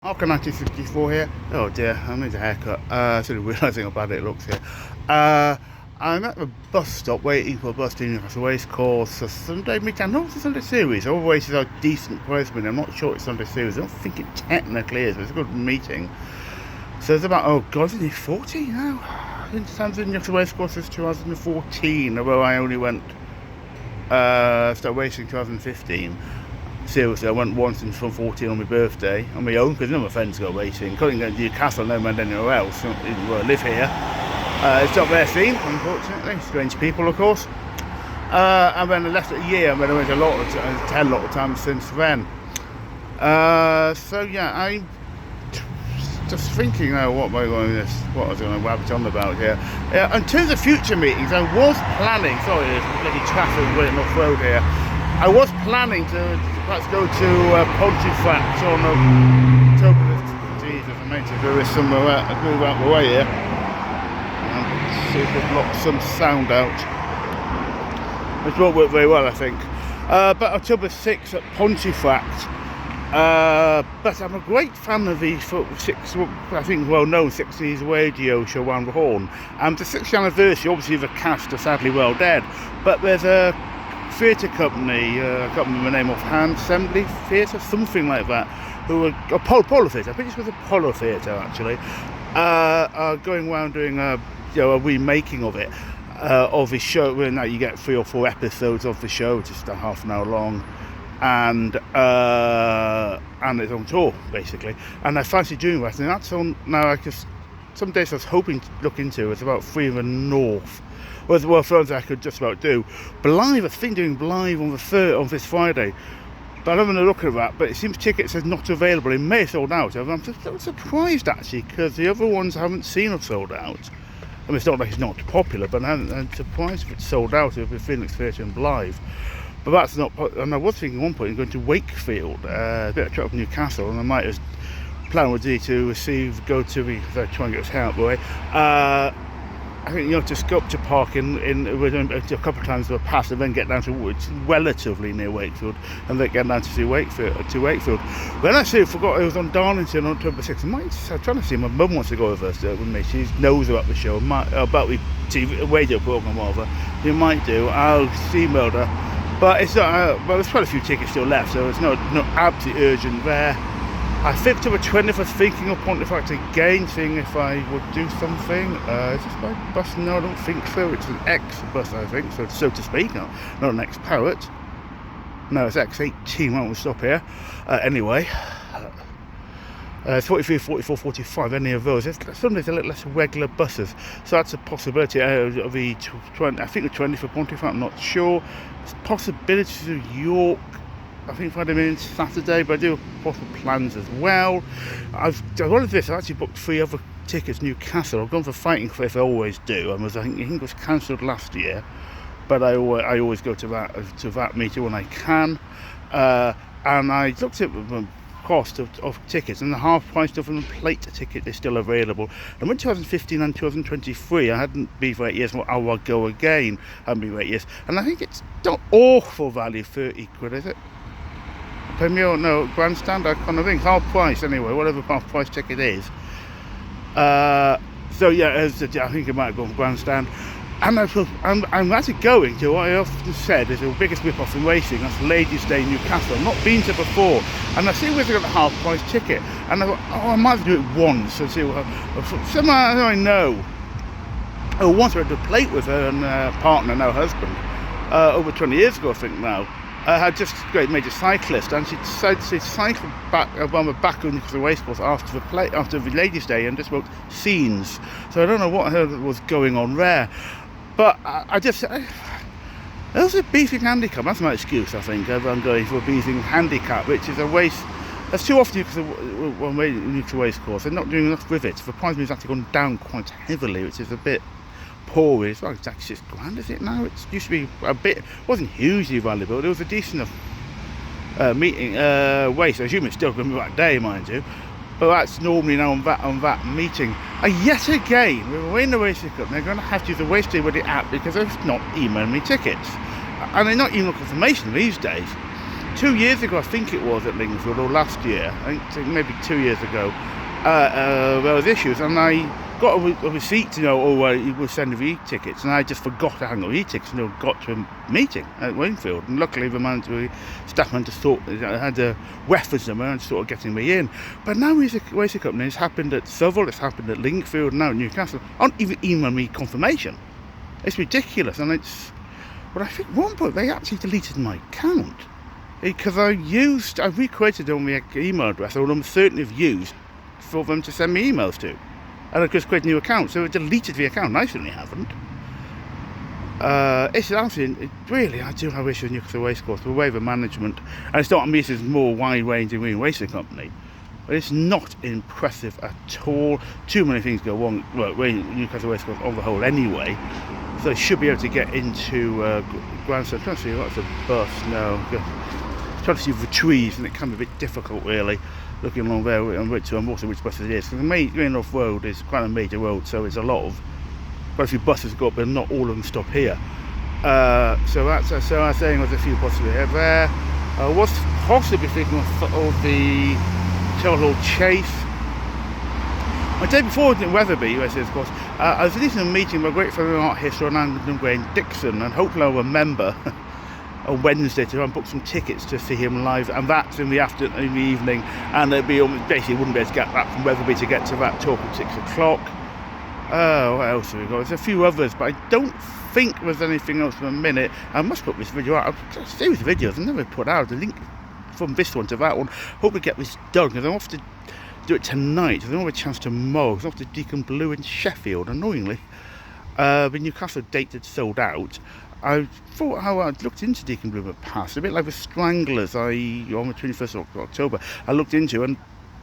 Arca 1964 here. Oh dear, I need a haircut. Sort of realising how bad it looks here. I'm at the bus stop waiting for a bus to Newcastle Racecourse. A Sunday meeting. I know it's a Sunday series. All races are decent placement. I'm not sure it's Sunday series. I don't think it technically is, but it's a good meeting. So it's about, oh god, is it 40 now? In terms of Newcastle Racecourse is 2014, although I only went, started racing 2015. Seriously, I went once in 14 on my birthday, on my own, because none of my friends go racing. Couldn't go to Newcastle, no man anywhere else. I live here. It's not their scene, unfortunately. Strange people, of course. And then I left it a year, and then I went a lot of times since then. So yeah, I'm just thinking now what I was going to rabbit on about here. In terms of future meetings, I was planning. Sorry, there's bloody traffic running off road here. I was planning to perhaps go to Pontefract on October. Jesus, I meant to do this somewhere. Move out the way here. See if we've blocked some sound out. Which won't work very well, I think. But October 6th at Pontefract. But I'm a great fan of the I think well-known 60s radio show Round the Horn. And the 60th anniversary, obviously the cast are sadly well dead. But there's a theatre company, I can't remember the name offhand, Assembly Theatre, something like that, who are Apollo Theatre, I think it was Apollo Theatre actually, are going around doing a remaking of it, of the show. Where now you get 3 or 4 episodes of the show, just a half an hour long, and it's on tour basically. And I fancy doing that, and that's on now. Some days I was hoping to look into. It's about 3 in the north. Well, films I could just about do. Blive, I think doing Blive on the 3rd, on this Friday. But I'm going to look at that, but it seems tickets are not available. It may have sold out. I'm just a little surprised actually, because the other ones I haven't seen have sold out. I mean, it's not like it's not popular, but I'm surprised if it's sold out of the Phoenix Theatre and Blive. But that's not, and I was thinking at one point of going to Wakefield, a bit of a trip from Newcastle, and I might have plan would be to go to the, try and get us out of the way. I think just go up to park in a couple of times to pass, and then get down to it's relatively near Wakefield, and then get down to see Wakefield. When I forgot it was on Darlington on October 6th. I'm trying to see. My mum wants to go with us with me. She knows about the show, about the TV radio program rather. She might do. I'll email her, but it's not. Well, there's quite a few tickets still left, so it's not absolutely urgent there. I think to the 20th, I was thinking of Pontefract again, seeing if I would do something. Is this my bus? No, I don't think so. It's an X-bus, I think, so to speak, not an X-Parrot. No, it's X18, won't we stop here? Anyway, 43, 44, 45, any of those. Sometimes a little less regular buses, so that's a possibility. Of the 20, I think the 20th for Pontefract, I'm not sure. There's possibilities of York. I think Friday means Saturday, but I do have possible plans as well. I've actually booked 3 other tickets. Newcastle. I've gone for Fighting Cliff. I always do. I think it was cancelled last year, but I always go to that meeting when I can. And I looked at the cost of tickets, and the half price stuff and the plate ticket is still available. And when 2015 and 2023, I hadn't been for 8 years. Well, I will go again. I haven't been for 8 years, and I think it's not awful value. 30 quid, is it? Premier, no, grandstand, I kind of think half price anyway, whatever half price ticket is. So yeah, I think it might have gone for grandstand. And I'm actually going to what I often said is the biggest rip-off in racing. That's Ladies' Day in Newcastle. I've not been to before, and I see whether they've got a half price ticket. And I thought, I might do it once and see what. Someone I know. Oh, once I had to plate with her and partner, now husband, over 20 years ago, I think now. Had just a great major cyclist, and she decided to cycle back on the back of Newcastle Racecourse after the Ladies' Day, and just wrote scenes. So I don't know what was going on there, but that was a beefing handicap. That's my excuse, I think. I'm going for a beefing handicap, which is a race that's too often Newcastle Racecourse. They're not doing enough with it. The prize money has actually gone down quite heavily, which is a bit poor. It's not exactly £6,000, is it now? It used to be a bit, wasn't hugely valuable. It was a decent enough meeting race. I assume it's still going to be that day, mind you, but that's normally now on that meeting. And yet again, we're in the racing club, they're going to have to use the race day with the app, because they've not emailed me tickets, and they're not even confirmation these days. 2 years ago, I think it was, at Lingfield, or last year, I think maybe 2 years ago, there was issues, and I got a receipt to know, you will send the e-tickets, and I just forgot to hang on e-tickets and got to a meeting at Wakefield, and luckily the staff man just thought I had to reference them and sort of getting me in. But now racing company, it's happened at Southwell, it's happened at Lingfield, now at Newcastle. Aren't even email me confirmation. It's ridiculous, and but I think at one point they actually deleted my account because I recreated on the email address I would almost certainly have used for them to send me emails to. And I just created a new account, so it deleted the account, and I certainly haven't. It's actually, really, I do have issues with Newcastle Racecourse, the way the management, and it's not me, it's more wide-ranging racing company, but it's not impressive at all. Too many things go wrong, well, Newcastle Racecourse on the whole anyway, so they should be able to get into Grandstand. I'm trying to see what's a bus now. I'm trying to see the trees, and it can be a bit difficult, really. Looking along there and I'm also which bus it is. Because the main off road is quite a major road, so it's quite a few buses go up, but not all of them stop here. So I was saying there's a few buses there. I was possibly thinking of the Total Chase. The day before in Weatherby, of course, I was listening to a meeting with a great friend of art history on Anglin Graham Dixon, and hopefully I'll remember on Wednesday to try and book some tickets to see him live, and that's in the evening, and it'd be basically wouldn't be able to get back from Weatherby to get to that talk at 6 o'clock. What else have we got? There's a few others, but I don't think there's anything else for a minute. I must put this video out. I've series of videos I've never put out. The link from this one to that one. Hope we get this done, because I'm off to do it tonight. I don't have a chance tomorrow, because I'm off to Deacon Blue in Sheffield, annoyingly. The Newcastle date had sold out. I thought how I'd looked into Deacon Blue in the past, a bit like the Stranglers. On the 21st of October, I looked into, and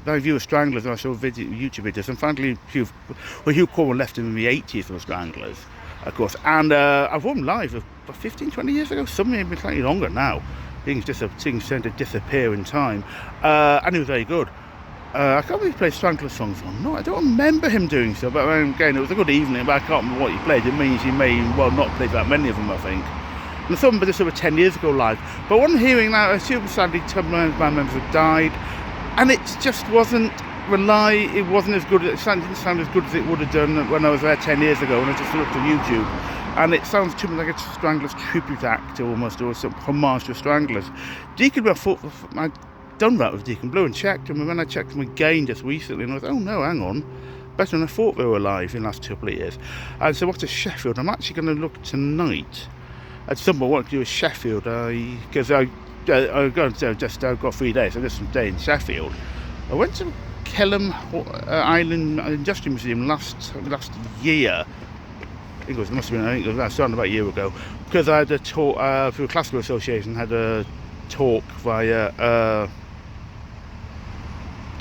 I viewed Stranglers, and I saw YouTube videos, and finally Hugh Corwin left him in the 80s for the Stranglers, of course, and I've won live about 15-20 years ago, something maybe slightly longer now. Things tend to disappear in time, and he was very good. I can't really play Strangler songs or not. I don't remember him doing so, but again, it was a good evening, but I can't remember what he played. It means he may well not play that many of them, I think. And some of this over 10 years ago live. But what I'm hearing now, super sadly, some of my members have died, and it just wasn't it wasn't as good, it didn't sound as good as it would have done when I was there 10 years ago, when I just looked at YouTube. And it sounds too much like a Stranglers tribute act almost, or some homage to Stranglers. Deacon Blue, I thought I'd done that with Deacon Blue and checked them, and when I checked them again just recently, and I was, oh no, hang on, better than I thought they were alive in the last couple of years. And so off to Sheffield. I'm actually going to look tonight at something I want to do with Sheffield, because I've got 3 days, so there's some day in Sheffield. I went to Kelham Island Industrial Museum last year. I think it was starting about a year ago, because I had a talk through a classical association, had a talk via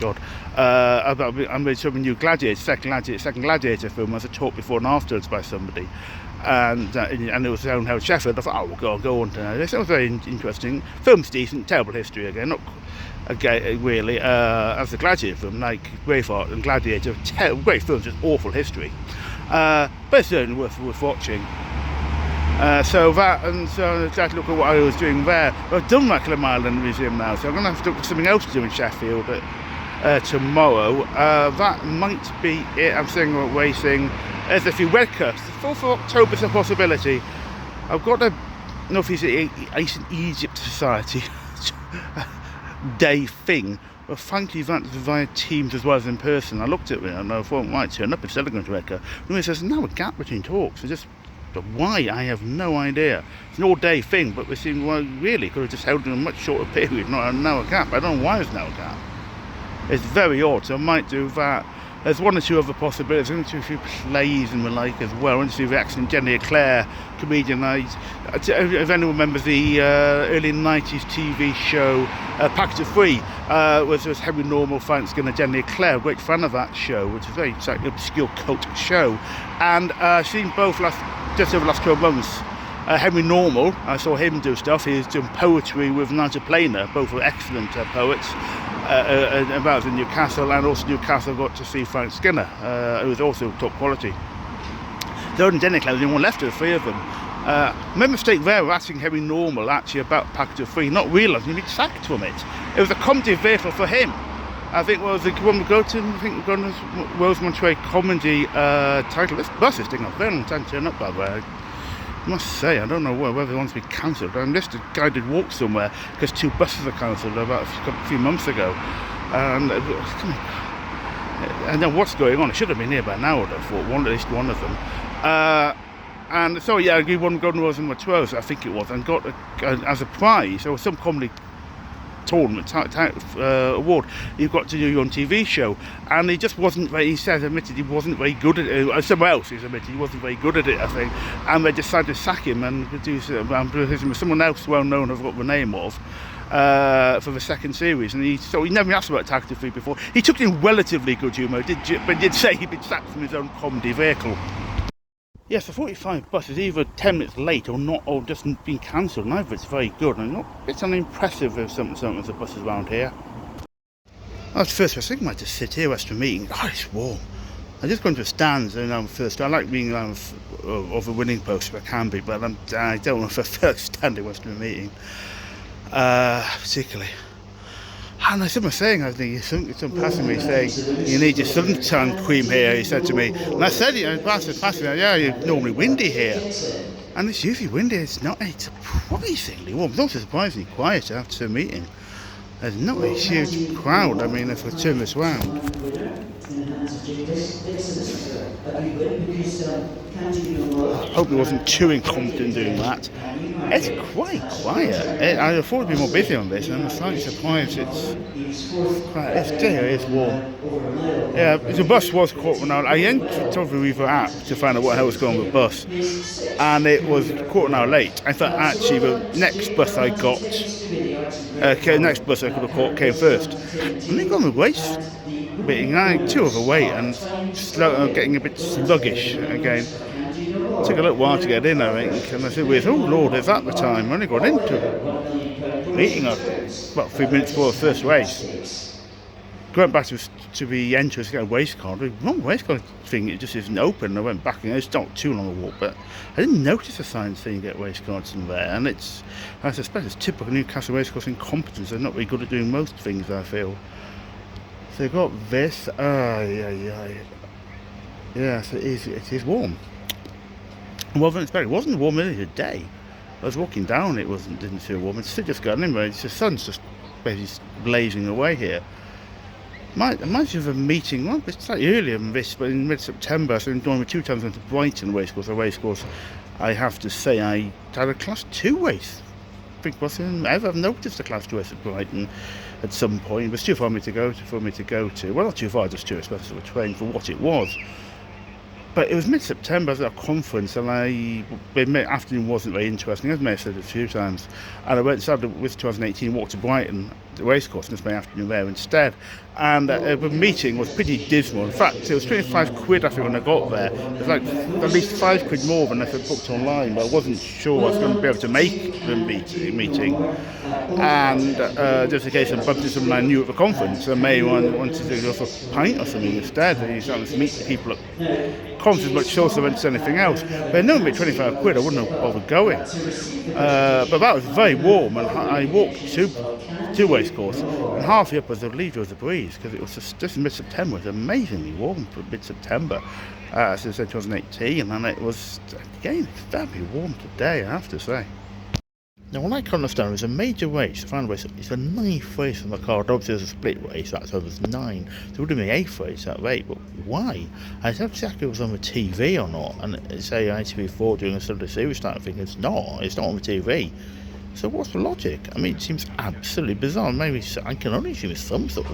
about I made some new second Gladiator film as a talk before and afterwards by somebody, and it was held Sheffield. I thought, we'll go on to that. It was very interesting. Film's decent, terrible history again, not really as the Gladiator film, like Braveheart and Gladiator, great films, just awful history, but it's certainly worth watching. So I tried to look at what I was doing there. I've done my Kelham Island Museum now, so I'm going to have to look for something else to do in Sheffield tomorrow. That might be it. I'm saying about racing. There's a few Redcurse. The 4th of October is a possibility. I've got a North East Ancient Egypt Society day thing. Well, frankly, that's via Teams as well as in person. I looked at it and I thought I might turn up instead of going to Redcurse. And it says now a gap between talks. But why? I have no idea. It's an all-day thing, but we seem really could have just held in a much shorter period, not now a gap. I don't know why there's now a gap. It's very odd, so I might do that. There's one or two other possibilities. I'm going to do a few plays and the like as well. I want to see the accident Jenny Eclair, comedian. If anyone remembers the early 90s TV show Package of Three, was Henry Normal, Frank Skinner, Jenny Eclair, a great fan of that show, which is a very obscure cult show. And I've seen both just over the last 12 months. Henry Normal, I saw him do stuff. He's doing poetry with Nigel Planer, both were excellent poets. About in Newcastle, and also Newcastle got to see Frank Skinner, who was also top quality. So in Jenny Eclair, there's only one left of the three of them. My mistake there was asking Harry Normal actually about package of 3, not realising he'd been sacked from it. It was a comedy vehicle for him. I think was the one we go to. I think we're going to Rosemont Way comedy title. This bus is taking a very long time to turn up, by the way. I must say, I don't know whether it wants to be cancelled. I missed a guided walk somewhere because 2 buses were cancelled about a few months ago. And I know what's going on. It should have been here by now, I thought, at least one of them. And so, yeah, I gave one Golden Rose number 12, I think it was, and got as a prize, or some comedy tournament award, you've got to do your own TV show. And he just wasn't very, admitted he wasn't very good at it. Somewhere else he's admitted he wasn't very good at it, I think. And they decided to sack him and produce him with someone else well known, I've got the name of, for the second series. And he never asked about Tag 3 before. He took it in relatively good humour, but did say he'd been sacked from his own comedy vehicle. Yes, the 45 bus is either 10 minutes late or not, or just been cancelled. Neither it's very good, and it's unimpressive with some of the buses around here. At first, I was thinking I might just sit here after a meeting. Oh, it's warm. I just go into the stands and first. I like being around of a winning post if I can be, but I don't want to first standing after a meeting, particularly. And someone was saying, I think some passing me saying, you need your suntan cream here, he said to me. And I said, passing me, yeah, you're normally windy here. And it's usually windy, it's surprisingly warm. It's also surprisingly quiet after a meeting. There's not a huge crowd, I mean, if I turn this round. I hope he wasn't too incompetent doing that. It's quite quiet. I thought it'd be more busy on this, and I'm slightly surprised it's warm. Yeah, the bus was caught when I entered the River app to find out what the hell was going on with the bus, and it was quarter an hour late. I thought actually the next bus I got, next bus I could have caught came first. And they got my waist beating, I had 2 overweight and getting a bit sluggish again. It took a little while to get in, I think, and I said, oh Lord, is that the time? I only got into meeting about 3 minutes before the first race. Going back to the entrance to get a waste card, the wrong waste card thing, it just isn't open. I went back and it's not too long a walk, but I didn't notice a sign saying get waste cards in there, and I suspect it's typical Newcastle Racecourse incompetence. They're not very good at doing most things, I feel. So you've got this, yes, it is warm. Well, it wasn't warm in the day. I was walking down, didn't feel warm. It's still just gotten in, but the sun's just basically blazing away here. I might have a meeting, well, it's slightly earlier than this, but in mid-September, so I'm doing 2 times into Brighton Racecourse. I have to say I had a Class 2 race. I think I've noticed a Class 2 race at Brighton at some point. It was too far for me to go to. Well, not too far, just too expensive a train for what it was. But it was mid-September, I was at a conference, and the afternoon wasn't very interesting, as I may have said a few times. And I decided with 2018 walk to Brighton, the racecourse, and spent my afternoon there instead. And the meeting was pretty dismal. In fact, it was 25 quid, I think, when I got there. It was like at least 5 quid more than if I booked online, but I wasn't sure I was going to be able to make the meeting. And just in case I bumped into someone I knew at the conference, I may wanted to go for a pint or something instead. And you started to meet the people at conference much shorter than anything else. But if no one paid 25 quid, I wouldn't have bothered going. But that was very warm, and I walked to Racecourse, and half the upper lead was a breeze, because it was just mid-September. It was amazingly warm for mid-September, since 2018, and it was, again, it's very warm today, I have to say. Now, what I can't understand, it was a major race, the final race. It's the 9th race on the card. Obviously, there's a split race, so there's 9. So it would have been the 8th race at rate, but why? I don't know exactly if it was on the TV or not, and say ITV4 doing a Sunday series type thing. It's not on the TV. So what's the logic? I mean, it seems absolutely bizarre. Maybe I can only assume it's some sort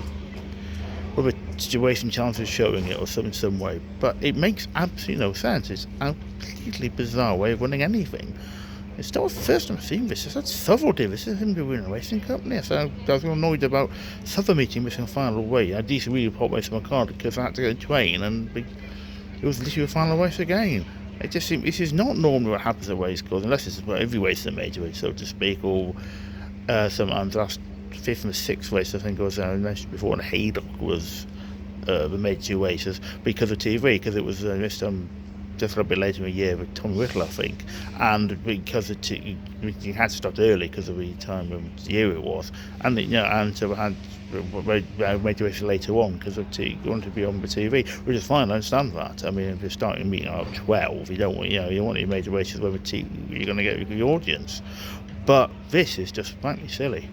of a situation chance of showing it or some way, but it makes absolutely no sense. It's a completely bizarre way of running anything. It's not the first time I've seen this. That's Southwell did this. This is him doing a racing company. So I was annoyed about Southwell meeting missing a final race. I had decent really hot race on my car because I had to get a train, and it was literally a final race again. It just seems this is not normally what happens at racecourse, unless it's every race is a major race, so to speak, or sometimes the last 5th and 6th race, I think, was I mentioned before, and Haydock was the major 2 races because of TV, because it was missed on just a little bit later in the year with Tommy Whittle, I think, and because you had to start early because of the time of the year it was, and and so we had major races later on because you wanted to be on the TV, which is fine. I understand that. I mean, if you're starting a meeting at 12, you don't want you want your major races where you're going to get your audience. But this is just frankly silly.